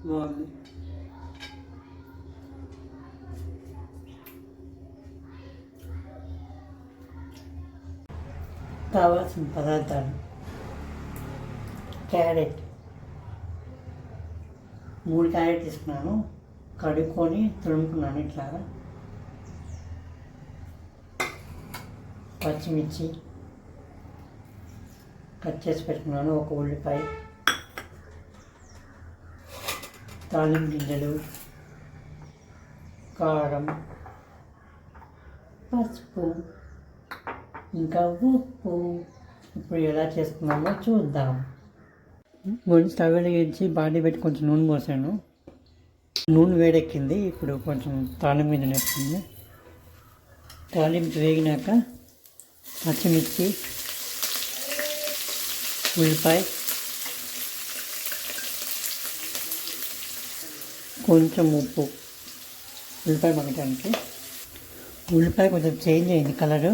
బాగుంది. కావాల్సిన పదార్థాలు: క్యారెట్ 3 క్యారెట్ తీసుకున్నాను, కడుక్కొని తురుముకున్నాను ఇట్లాగా. పచ్చిమిర్చి కట్ చేసి పెట్టుకున్నాను, ఒక ఉల్లిపాయ, తాలింపు గింజలు, కారం, పసుపు, ఇంకా ఉప్పు. ఇప్పుడు ఎలా చేసుకున్నామో చూద్దాం. స్టవ్ వెలిగించి బాండీ పెట్టి కొంచెం నూనె పోసాను. నూనె వేడెక్కింది. ఇప్పుడు కొంచెం తాలింపు గింజలు వేస్తుంది. తాలింపు వేగినాక పచ్చిమిర్చి, ఉల్లిపాయ, కొంచెం ఉప్పు, ఉల్లిపాయ మగ్గడానికి. ఉల్లిపాయ కొంచెం చేంజ్ అయింది కలరు.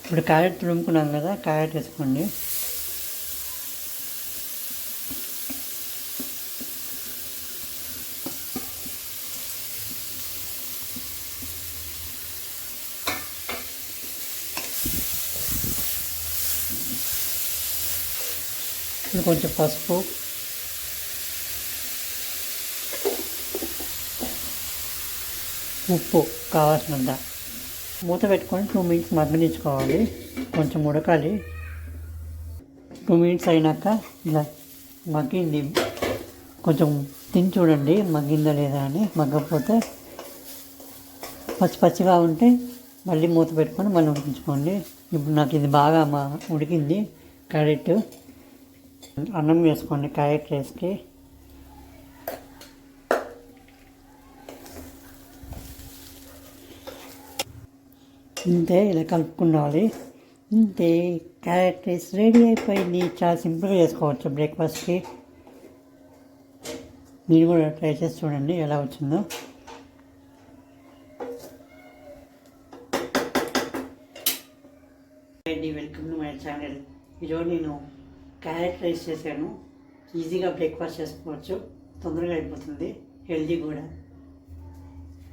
ఇప్పుడు క్యారెట్ తురుముకున్నాం కదా, క్యారెట్ వేసుకోండి. ఇప్పుడు కొంచెం పసుపు, ఉప్పు కావాల్సినంత. మూత పెట్టుకొని 2 మినిట్స్ మగ్గనిచ్చుకోవాలి. కొంచెం ఉడకాలి. 2 మినిట్స్ అయినాక ఇలా మగ్గింది. కొంచెం తిని చూడండి మగ్గిందా లేదా అని. మగ్గకపోతే పచ్చిగా ఉంటే మళ్ళీ మూత పెట్టుకొని మళ్ళీ ఉడికించుకోండి. ఇప్పుడు నాకు ఇది బాగా ఉడికింది క్యారెట్. అన్నం వేసుకోండి క్యారెట్ రైస్కి. ఇంతే, ఇలా కలుపుకోవాలి. ఇంతే, క్యారెట్ రైస్ రెడీ అయిపోయింది. చాలా సింపుల్గా చేసుకోవచ్చు బ్రేక్ఫాస్ట్కి. మీరు కూడా ట్రై చేసి చూడండి ఎలా వచ్చిందో. Welcome to my channel. ఈరోజు నేను క్యారెట్ రైస్ చేశాను. ఈజీగా బ్రేక్ఫాస్ట్ చేసుకోవచ్చు, తొందరగా అయిపోతుంది, హెల్దీ కూడా.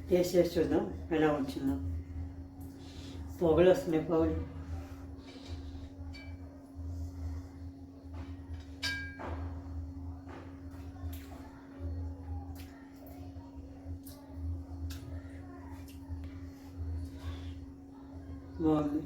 టేస్ట్ చేసి చూద్దాం ఎలా వచ్చిందో. పొగలు వస్తున్నాయి, పొగలు. బాగుంది.